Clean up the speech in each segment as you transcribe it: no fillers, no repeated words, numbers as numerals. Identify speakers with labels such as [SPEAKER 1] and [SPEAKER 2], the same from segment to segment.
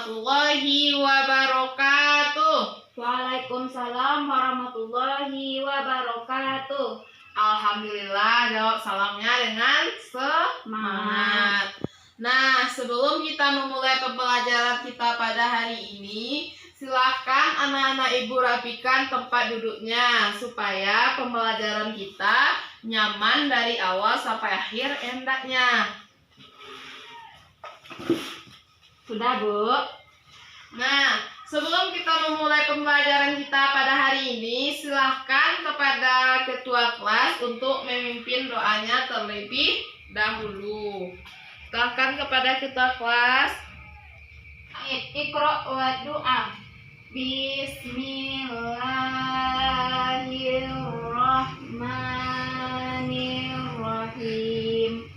[SPEAKER 1] warahmatullahi wabarakatuh.
[SPEAKER 2] Waalaikumsalam warahmatullahi wabarakatuh.
[SPEAKER 1] Alhamdulillah, jawab salamnya dengan semangat. Nah, sebelum kita memulai pembelajaran kita pada hari ini, silahkan anak-anak ibu rapikan tempat duduknya supaya pembelajaran kita nyaman dari awal sampai akhir hendaknya.
[SPEAKER 2] Sudah, Bu?
[SPEAKER 1] Nah, sebelum kita memulai pembelajaran kita pada hari ini, silahkan kepada ketua kelas untuk memimpin doanya terlebih dahulu. Silahkan kepada ketua kelas.
[SPEAKER 2] Iqra wa doa. Bismillahirrahmanirrahim.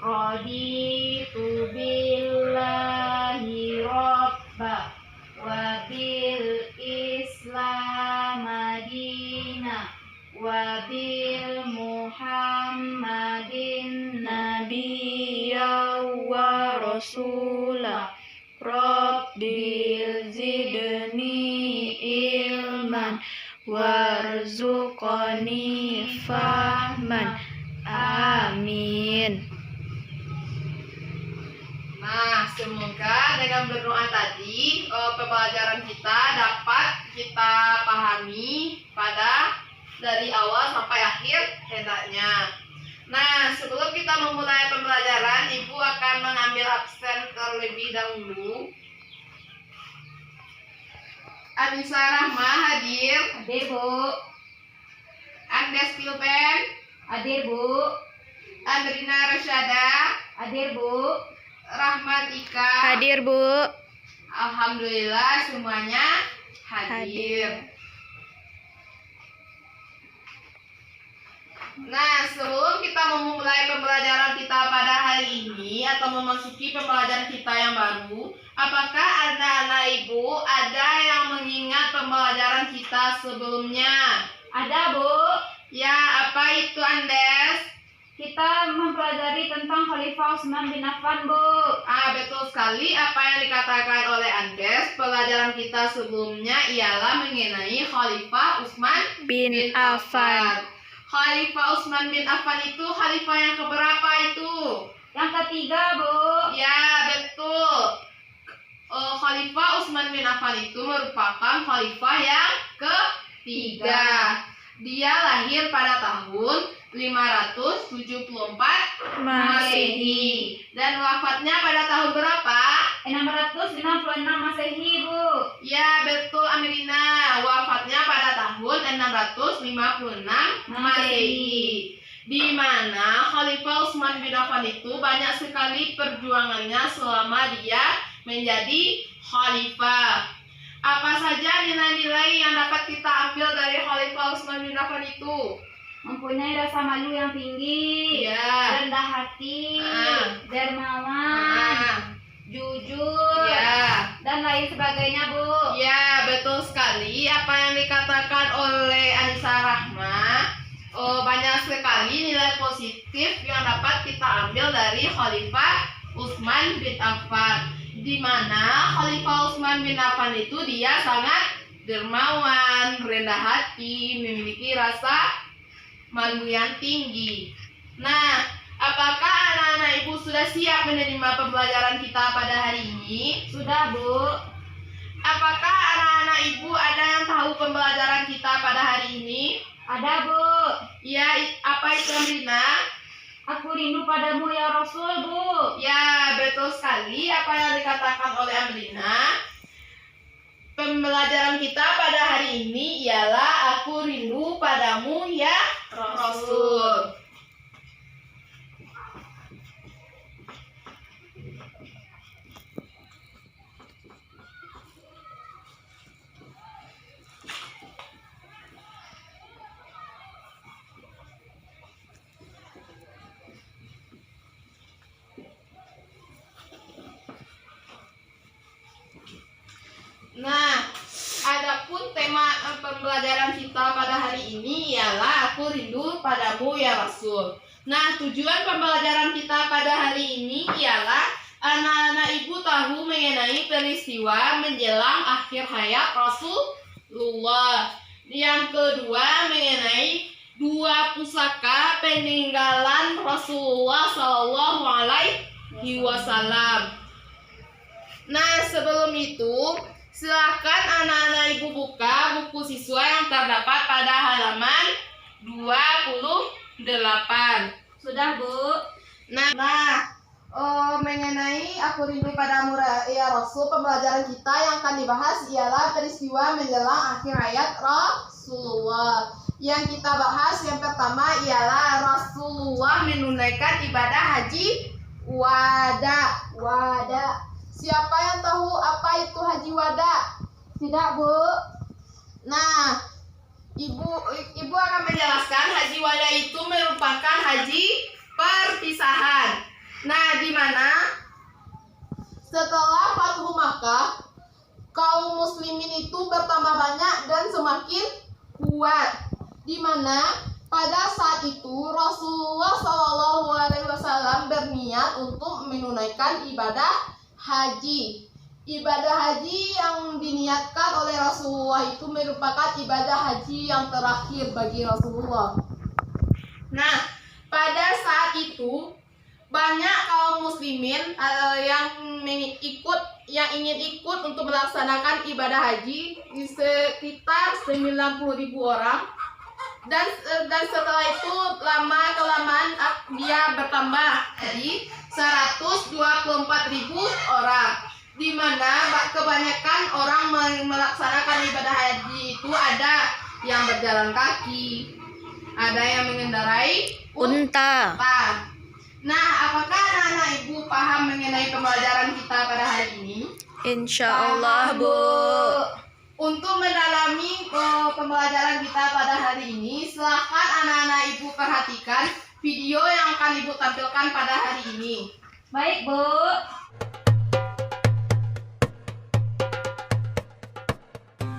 [SPEAKER 2] Raditu billahi rabba wa bil islam madina wa bil muhammadin nabiyya wa rasulah. Rabbil zidni ilman warzuqni fahman. Amin.
[SPEAKER 1] Nah, semoga dengan berdoa tadi pembelajaran kita dapat kita pahami dari awal sampai akhir hendaknya. Nah, sebelum kita memulai pembelajaran, Ibu akan mengambil absen terlebih dahulu. Anissa Rahma hadir.
[SPEAKER 2] Hadir, Bu.
[SPEAKER 1] Andes Pilpen.
[SPEAKER 2] Hadir, Bu.
[SPEAKER 1] Andrina Rasyada.
[SPEAKER 2] Hadir, Bu.
[SPEAKER 1] Rahmat Ika.
[SPEAKER 2] Hadir, Bu.
[SPEAKER 1] Alhamdulillah semuanya hadir. Nah, sebelum kita memulai pembelajaran kita pada hari ini atau memasuki pembelajaran kita yang baru, apakah anak-anak ibu ada yang mengingat pembelajaran kita sebelumnya?
[SPEAKER 2] Ada, Bu.
[SPEAKER 1] Ya, apa itu, Andes?
[SPEAKER 2] Kita mempelajari tentang Khalifah Utsman bin Affan, Bu.
[SPEAKER 1] Betul sekali apa yang dikatakan oleh Andes. Pelajaran kita sebelumnya ialah mengenai Khalifah Utsman bin Affan. Khalifah Utsman bin Affan itu khalifah yang keberapa itu?
[SPEAKER 2] Yang ketiga, Bu.
[SPEAKER 1] Ya, betul. Khalifah Utsman bin Affan itu merupakan khalifah yang ketiga. Dia lahir pada tahun 574 Masehi dan wafatnya pada tahun berapa?
[SPEAKER 2] 656 Masehi, Bu.
[SPEAKER 1] Ya, betul, Amirina. Wafatnya pada tahun 656 Masehi. Di mana Khalifah Utsman bin Affan itu banyak sekali perjuangannya selama dia menjadi khalifah. Apa saja nilai-nilai yang dapat kita ambil dari Khalifah Utsman bin Affan itu?
[SPEAKER 2] Mempunyai rasa malu yang tinggi,
[SPEAKER 1] Ya.
[SPEAKER 2] rendah hati, dermawan, jujur, dan lain sebagainya, Bu.
[SPEAKER 1] Ya, betul sekali apa yang dikatakan oleh Anissa Rahma. Banyak sekali nilai positif yang dapat kita ambil dari Khalifah Utsman bin Affan. Di mana Khalifah Utsman bin Affan itu dia sangat dermawan, rendah hati, memiliki rasa malu yang tinggi. Nah, apakah anak-anak ibu sudah siap menerima pembelajaran kita pada hari ini?
[SPEAKER 2] Sudah, Bu.
[SPEAKER 1] Apakah anak-anak ibu ada yang tahu pembelajaran kita pada hari ini?
[SPEAKER 2] Ada, Bu.
[SPEAKER 1] Ya, apa itu, Amrina?
[SPEAKER 2] Aku rindu padamu ya Rasul, Bu.
[SPEAKER 1] Ya, betul sekali apa yang dikatakan oleh Amrina. Pembelajaran kita pada hari ini ialah aku rindu padamu ya Rasul. Nah, adapun tema pembelajaran kita pada hari ini ialah aku rindu padamu ya Rasul. Nah, tujuan pembelajaran kita pada hari ini ialah anak-anak ibu tahu mengenai peristiwa menjelang akhir hayat Rasulullah. Yang kedua mengenai 2 pusaka peninggalan Rasulullah Shallallahu Alaihi Wasallam. Nah, sebelum itu silakan anak-anak ibu buka buku siswa yang terdapat pada halaman 28.
[SPEAKER 2] Sudah, Bu.
[SPEAKER 1] Mengenai Aku Rindu Padamu ya Rasul, pembelajaran kita yang akan dibahas ialah peristiwa menjelang akhir hayat Rasulullah. Yang kita bahas yang pertama ialah Rasulullah menunaikan ibadah haji wada. Siapa yang tahu apa itu haji wada?
[SPEAKER 2] Tidak, Bu.
[SPEAKER 1] Nah, Ibu akan menjelaskan haji wada itu merupakan haji perpisahan. Nah, di mana setelah Fathu Makkah, kaum muslimin itu bertambah banyak dan semakin kuat. Di mana pada saat itu Rasulullah SAW berniat untuk menunaikan ibadah haji. Ibadah haji yang diniatkan oleh Rasulullah itu merupakan ibadah haji yang terakhir bagi Rasulullah. Nah, pada saat itu banyak kaum muslimin yang ingin ikut untuk melaksanakan ibadah haji, sekitar 90.000 orang. Dan setelah itu lama-kelamaan dia bertambah jadi 124.000 orang, di mana kebanyakan orang melaksanakan ibadah haji itu ada yang berjalan kaki, ada yang mengendarai unta. Nah, apakah anak-anak ibu paham mengenai pembelajaran kita pada hari ini?
[SPEAKER 3] Insya Allah, Bu.
[SPEAKER 1] Untuk mendalami pembelajaran kita pada hari ini, silakan anak-anak ibu perhatikan video yang akan ibu tampilkan pada hari ini.
[SPEAKER 2] Baik, Bu.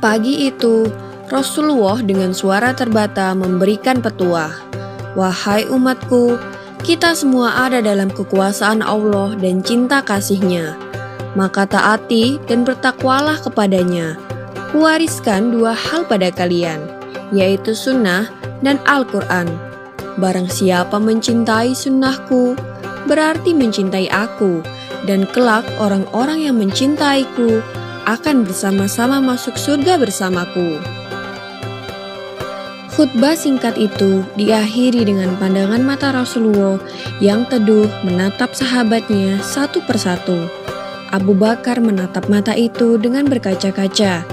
[SPEAKER 3] Pagi itu, Rasulullah dengan suara terbata memberikan petuah. Wahai umatku, kita semua ada dalam kekuasaan Allah dan cinta kasih-Nya. Maka taati dan bertakwalah kepadanya. Kuwariskan 2 hal pada kalian, yaitu sunnah dan Al-Quran. Barang siapa mencintai sunnahku, berarti mencintai aku, dan kelak orang-orang yang mencintaiku akan bersama-sama masuk surga bersamaku. Khutbah singkat itu diakhiri dengan pandangan mata Rasulullah yang teduh menatap sahabatnya satu persatu. Abu Bakar menatap mata itu dengan berkaca-kaca.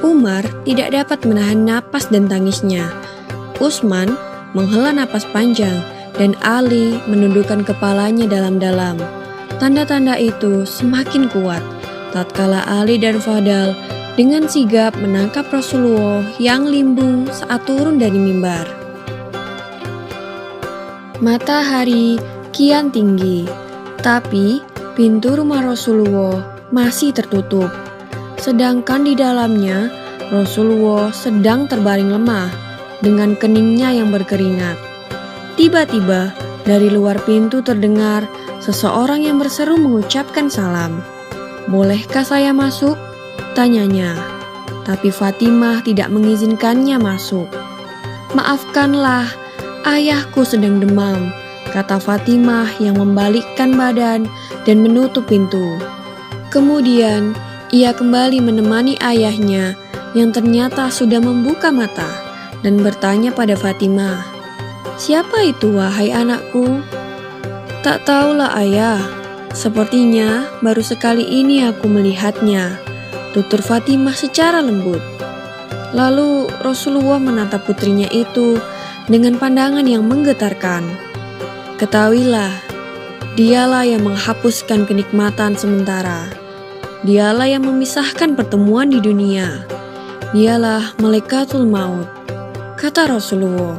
[SPEAKER 3] Umar tidak dapat menahan napas dan tangisnya. Utsman menghela napas panjang dan Ali menundukkan kepalanya dalam-dalam. Tanda-tanda itu semakin kuat tatkala Ali dan Fadal dengan sigap menangkap Rasulullah yang limbung saat turun dari mimbar. Matahari kian tinggi, tapi pintu rumah Rasulullah masih tertutup. Sedangkan di dalamnya, Rasulullah sedang terbaring lemah dengan keningnya yang berkeringat. Tiba-tiba, dari luar pintu terdengar seseorang yang berseru mengucapkan salam. "Bolehkah saya masuk?" tanyanya. Tapi Fatimah tidak mengizinkannya masuk. "Maafkanlah, ayahku sedang demam," kata Fatimah yang membalikkan badan dan menutup pintu. Kemudian, ia kembali menemani ayahnya yang ternyata sudah membuka mata dan bertanya pada Fatimah, "Siapa itu, wahai anakku?" "Tak tahulah, ayah. Sepertinya baru sekali ini aku melihatnya," tutur Fatimah secara lembut. Lalu Rasulullah menatap putrinya itu dengan pandangan yang menggetarkan. "Ketahuilah, dialah yang menghapuskan kenikmatan sementara. Dialah yang memisahkan pertemuan di dunia. Dialah malaikatul maut," kata Rasulullah.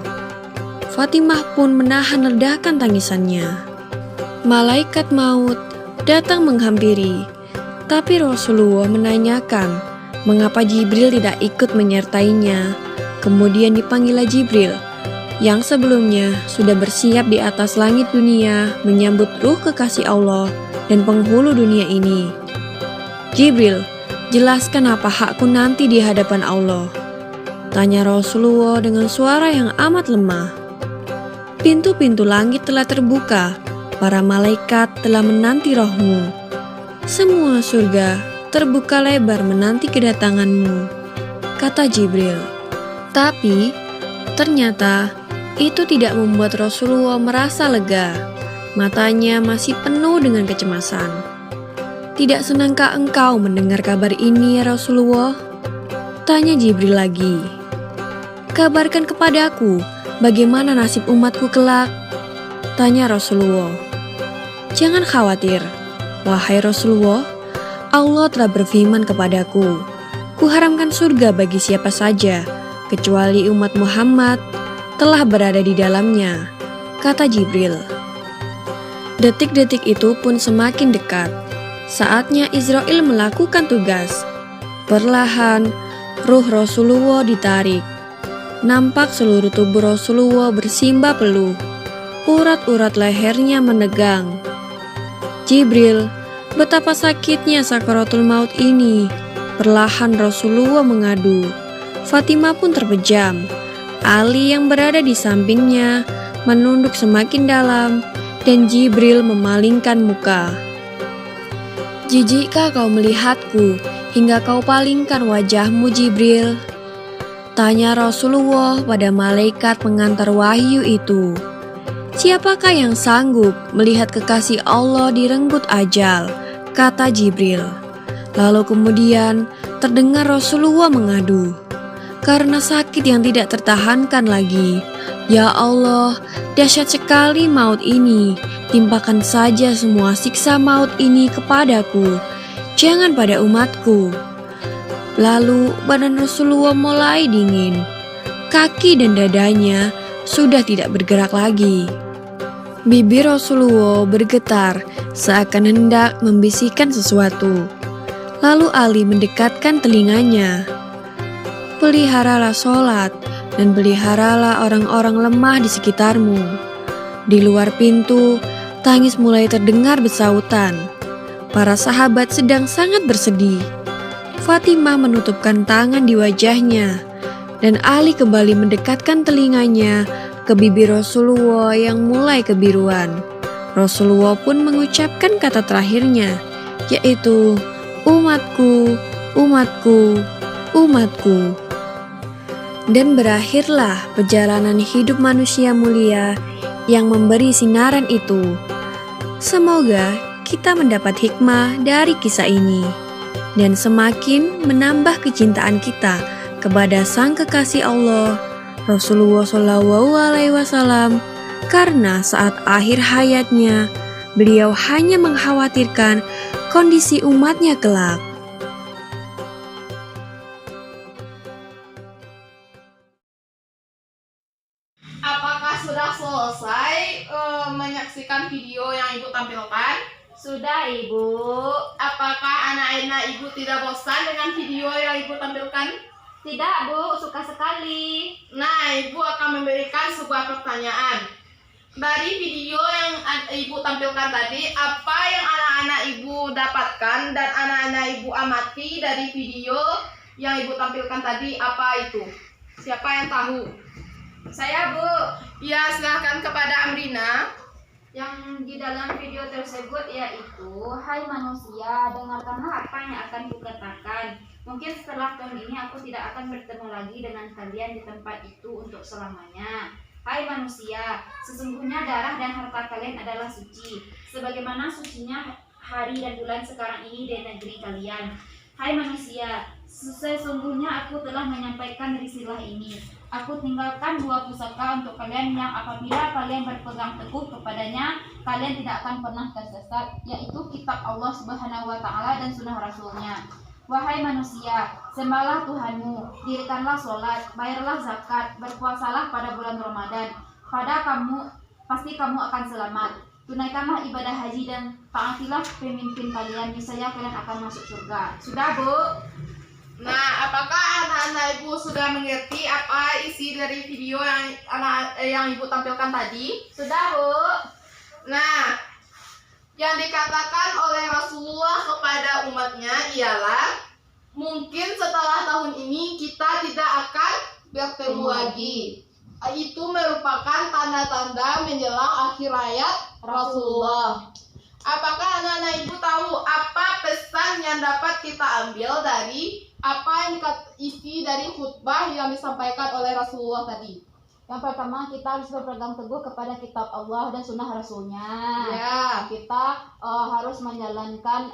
[SPEAKER 3] Fatimah pun menahan ledakan tangisannya. Malaikat maut datang menghampiri, tapi Rasulullah menanyakan mengapa Jibril tidak ikut menyertainya. Kemudian dipanggillah Jibril. yang sebelumnya sudah bersiap di atas langit dunia menyambut ruh kekasih Allah dan penghulu dunia ini. Jibril, jelaskan apa hakku nanti di hadapan Allah? Tanya Rasulullah dengan suara yang amat lemah. Pintu-pintu langit telah terbuka, para malaikat telah menanti rohmu. Semua surga terbuka lebar menanti kedatanganmu, kata Jibril. Tapi ternyata itu tidak membuat Rasulullah merasa lega. Matanya masih penuh dengan kecemasan. Tidak senangkah engkau mendengar kabar ini, ya Rasulullah? Tanya Jibril lagi. Kabarkan kepadaku bagaimana nasib umatku kelak, tanya Rasulullah. Jangan khawatir, wahai Rasulullah, Allah telah berfirman kepadaku, kuharamkan surga bagi siapa saja, kecuali umat Muhammad telah berada di dalamnya, kata Jibril. Detik-detik itu pun semakin dekat. Saatnya Israel melakukan tugas. Perlahan, ruh Rasulullah ditarik. Nampak seluruh tubuh Rasulullah bersimbah peluh. Urat-urat lehernya menegang. Jibril, betapa sakitnya sakaratul maut ini. Perlahan Rasulullah mengadu. Fatimah pun terpejam. Ali yang berada di sampingnya menunduk semakin dalam dan Jibril memalingkan muka. Jijikkah kau melihatku hingga kau palingkan wajahmu, Jibril? Tanya Rasulullah pada malaikat pengantar wahyu itu. Siapakah yang sanggup melihat kekasih Allah direnggut ajal? Kata Jibril. Lalu kemudian terdengar Rasulullah mengadu. Karena sakit yang tidak tertahankan lagi. Ya Allah, dahsyat sekali maut ini. Timpakan saja semua siksa maut ini kepadaku. Jangan pada umatku. Lalu badan Rasulullah mulai dingin. Kaki dan dadanya sudah tidak bergerak lagi. Bibir Rasulullah bergetar seakan hendak membisikkan sesuatu. Lalu Ali mendekatkan telinganya. Peliharalah sholat dan peliharalah orang-orang lemah di sekitarmu. Di luar pintu, tangis mulai terdengar bersautan. Para sahabat sedang sangat bersedih. Fatimah menutupkan tangan di wajahnya, dan Ali kembali mendekatkan telinganya ke bibir Rasulullah yang mulai kebiruan. Rasulullah pun mengucapkan kata terakhirnya, yaitu, umatku, umatku, umatku. Dan berakhirlah perjalanan hidup manusia mulia yang memberi sinaran itu. Semoga kita mendapat hikmah dari kisah ini dan semakin menambah kecintaan kita kepada Sang Kekasih Allah, Rasulullah SAW, karena saat akhir hayatnya beliau hanya mengkhawatirkan kondisi umatnya kelak.
[SPEAKER 1] Apakah sudah selesai menyaksikan video yang Ibu tampilkan?
[SPEAKER 2] Sudah, Ibu.
[SPEAKER 1] Apakah anak-anak Ibu tidak bosan dengan video yang Ibu tampilkan?
[SPEAKER 2] Tidak, Bu, suka sekali.
[SPEAKER 1] Nah, Ibu akan memberikan sebuah pertanyaan. Dari video yang Ibu tampilkan tadi, apa yang anak-anak Ibu dapatkan dan anak-anak Ibu amati dari video yang Ibu tampilkan tadi, apa itu? Siapa yang tahu?
[SPEAKER 2] Saya, Bu.
[SPEAKER 1] Ya, silahkan kepada Amrina.
[SPEAKER 2] Yang di dalam video tersebut yaitu, hai manusia, dengarkanlah apa yang akan kukatakan. Mungkin setelah tahun ini aku tidak akan bertemu lagi dengan kalian di tempat itu untuk selamanya. Hai manusia, sesungguhnya darah dan harta kalian adalah suci, sebagaimana sucinya hari dan bulan sekarang ini di negeri kalian. Hai manusia, sesungguhnya aku telah menyampaikan risalah ini. Aku tinggalkan dua pusaka untuk kalian yang apabila kalian berpegang teguh kepadanya, kalian tidak akan pernah tersesat, yaitu kitab Allah Subhanahu wa Ta'ala dan sunnah Rasulnya. Wahai manusia, sembahlah Tuhanmu, dirikanlah sholat, bayarlah zakat, berpuasalah pada bulan Ramadan. Pasti kamu akan selamat. Tunaikanlah ibadah haji dan taatilah pemimpin kalian, niscaya kalian akan masuk surga. Sudah, Bu?
[SPEAKER 1] Nah, apakah anak-anak ibu sudah mengerti apa isi dari video yang ibu tampilkan tadi?
[SPEAKER 2] Sudah, Bu.
[SPEAKER 1] Nah, yang dikatakan oleh Rasulullah kepada umatnya ialah mungkin setelah tahun ini kita tidak akan bertemu lagi. Itu merupakan tanda-tanda menjelang akhir hayat Rasulullah. Apakah anak-anak ibu tahu apa pesan yang dapat kita ambil dari apa yang isi dari khutbah yang disampaikan oleh Rasulullah tadi?
[SPEAKER 2] Yang pertama, kita harus berpegang teguh kepada kitab Allah dan sunnah Rasulnya.
[SPEAKER 1] Ya,
[SPEAKER 2] Kita harus menjalankan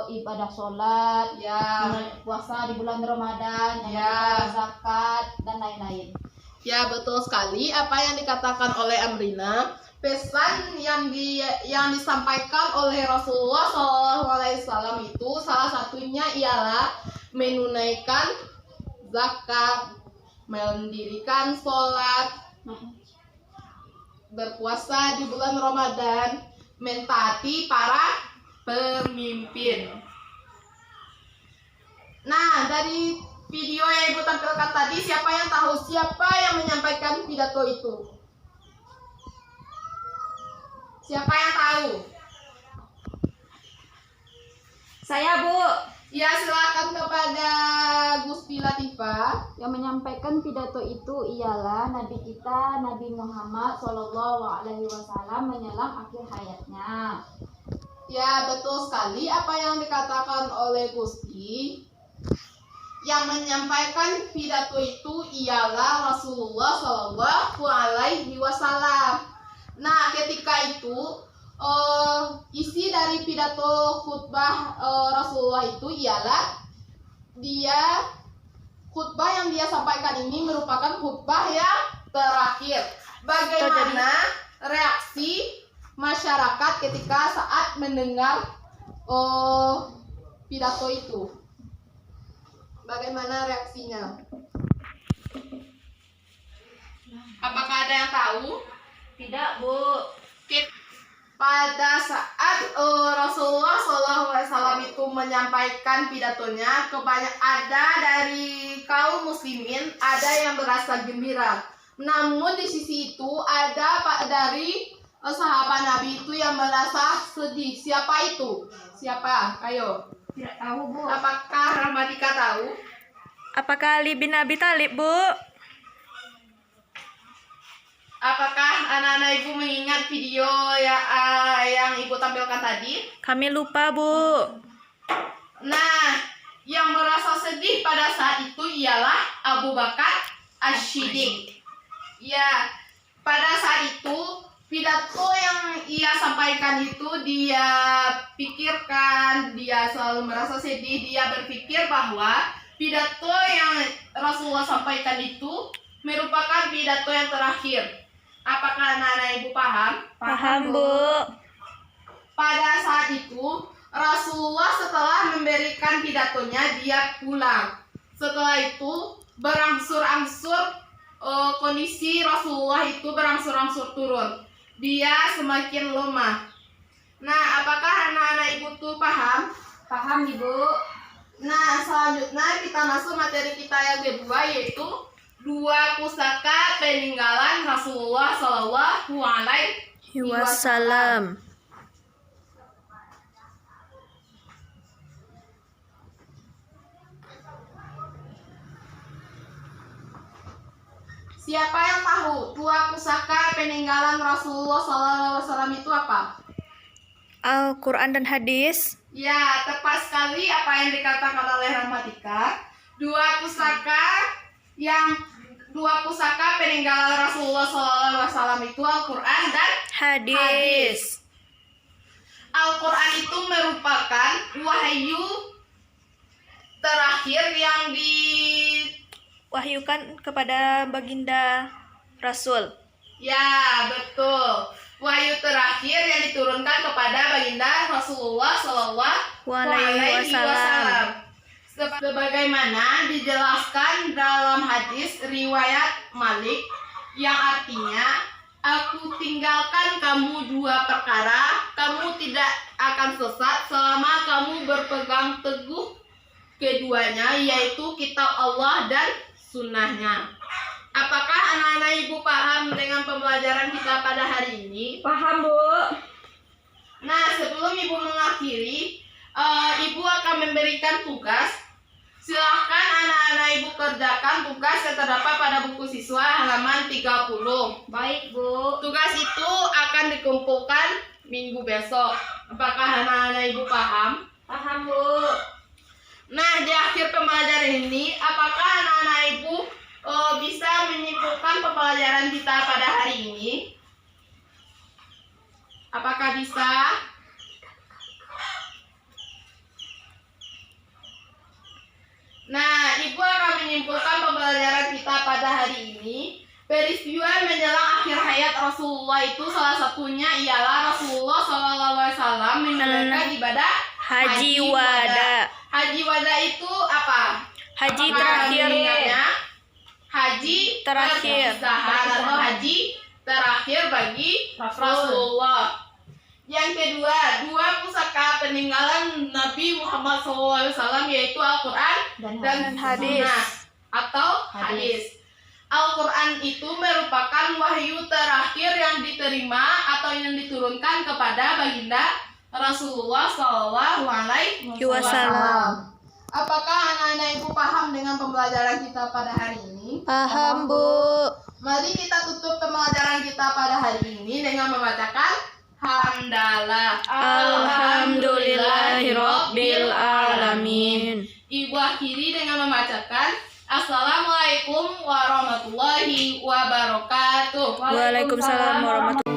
[SPEAKER 2] ibadah sholat,
[SPEAKER 1] ya,
[SPEAKER 2] puasa di bulan Ramadan,
[SPEAKER 1] Ya.
[SPEAKER 2] zakat, dan lain-lain.
[SPEAKER 1] ya betul sekali apa yang dikatakan oleh Amrina. Pesan yang disampaikan oleh Rasulullah SAW itu salah satunya ialah menunaikan zakat, mendirikan sholat, berpuasa di bulan Ramadan, mentaati para pemimpin. Nah, dari video yang ibu tampilkan tadi, siapa yang tahu siapa yang menyampaikan pidato itu? Siapa yang tahu?
[SPEAKER 2] Saya, Bu.
[SPEAKER 1] Ya, silakan kepada Gusti Latifah.
[SPEAKER 2] Yang menyampaikan pidato itu ialah Nabi kita, Nabi Muhammad SAW menjelang akhir hayatnya.
[SPEAKER 1] Ya, betul sekali apa yang dikatakan oleh Gusti. Yang menyampaikan pidato itu ialah Rasulullah SAW. Nah, ketika itu isi dari pidato khutbah Rasulullah itu ialah khutbah yang dia sampaikan ini merupakan khutbah yang terakhir. Bagaimana reaksi masyarakat ketika saat mendengar pidato itu? Bagaimana reaksinya? Apakah ada yang tahu?
[SPEAKER 2] Tidak, Bu.
[SPEAKER 1] Pada saat Rasulullah SAW itu menyampaikan pidatonya, ada dari kaum muslimin ada yang berasa gembira. Namun di sisi itu ada dari sahabat Nabi itu yang merasa sedih. Siapa itu? Siapa? Ayo.
[SPEAKER 2] Tidak tahu, Bu.
[SPEAKER 1] Apakah Rahmatika tahu?
[SPEAKER 4] Apakah Ali bin Abi Thalib, Bu?
[SPEAKER 1] Apakah anak-anak ibu mengingat video yang ibu tampilkan tadi?
[SPEAKER 4] Kami lupa, Bu.
[SPEAKER 1] Nah, yang merasa sedih pada saat itu ialah Abu Bakar As-Siddiq. Ya, pada saat itu pidato yang ia sampaikan itu dia pikirkan, dia selalu merasa sedih, dia berpikir bahwa pidato yang Rasulullah sampaikan itu merupakan pidato yang terakhir. Apakah anak-anak ibu paham?
[SPEAKER 4] Paham, Bu.
[SPEAKER 1] Pada saat itu Rasulullah setelah memberikan pidatonya dia pulang. Setelah itu berangsur-angsur kondisi Rasulullah itu berangsur-angsur turun. Dia semakin lemah. Nah, apakah anak-anak ibu tuh paham?
[SPEAKER 2] Paham, Ibu.
[SPEAKER 1] Nah, selanjutnya kita masuk materi kita yang kedua, yaitu 2 pusaka peninggalan Rasulullah SAW.
[SPEAKER 4] Wassalam.
[SPEAKER 1] Siapa yang tahu 2 pusaka peninggalan Rasulullah SAW itu apa?
[SPEAKER 4] Al-Quran dan hadis.
[SPEAKER 1] Ya, tepat sekali apa yang dikatakan oleh Rahmatika. 2 pusaka peninggalan Rasulullah SAW itu Al-Quran dan
[SPEAKER 4] Hadis.
[SPEAKER 1] Al-Quran itu merupakan wahyu terakhir yang
[SPEAKER 4] Wahyukan kepada baginda Rasul.
[SPEAKER 1] Ya, betul. Wahyu terakhir yang diturunkan kepada baginda Rasulullah SAW. Sebagaimana dijelaskan dalam hadis riwayat Malik yang artinya, aku tinggalkan kamu 2 perkara, kamu tidak akan sesat selama kamu berpegang teguh keduanya, yaitu kitab Allah dan sunnahnya. Apakah anak-anak ibu paham dengan pembelajaran kita pada hari ini?
[SPEAKER 2] Paham, Bu.
[SPEAKER 1] Nah, sebelum ibu mengakhiri, ibu akan memberikan tugas. Silahkan anak-anak ibu kerjakan tugas yang terdapat pada buku siswa halaman 30.
[SPEAKER 2] Baik, Bu.
[SPEAKER 1] Tugas itu akan dikumpulkan minggu besok. Apakah anak-anak ibu paham?
[SPEAKER 2] Paham, Bu.
[SPEAKER 1] Nah, di akhir pembelajaran ini, apakah anak-anak ibu bisa menyimpulkan pembelajaran kita pada hari ini? Apakah bisa? Nah, ibu akan menyimpulkan pembelajaran kita pada hari ini. Peristiwa menjelang akhir hayat Rasulullah itu salah satunya ialah Rasulullah SAW menjalankan ibadah
[SPEAKER 4] Haji Wada.
[SPEAKER 1] Haji Wada itu apa?
[SPEAKER 4] Haji
[SPEAKER 1] Apakah
[SPEAKER 4] terakhir.
[SPEAKER 1] kalian ingatnya? Haji
[SPEAKER 4] Terakhir.
[SPEAKER 1] perpisahan atau haji terakhir bagi Rasulullah. Yang kedua, dua pusaka peninggalan Nabi Muhammad SAW, yaitu Al-Quran dan
[SPEAKER 4] hadis.
[SPEAKER 1] Sunnah atau hadis. Al-Quran itu merupakan wahyu terakhir yang diterima atau yang diturunkan kepada baginda Rasulullah SAW. Apakah anak-anak ibu paham dengan pembelajaran kita pada hari ini?
[SPEAKER 4] Paham, Bu.
[SPEAKER 1] Mari kita tutup pembelajaran kita pada hari ini dengan membacakan hamdalah.
[SPEAKER 4] Alhamdulillahirabbil alamin.
[SPEAKER 1] Ibu akhiri dengan membacakan Assalamualaikum warahmatullahi wabarakatuh.
[SPEAKER 4] Waalaikumsalam warahmatullahi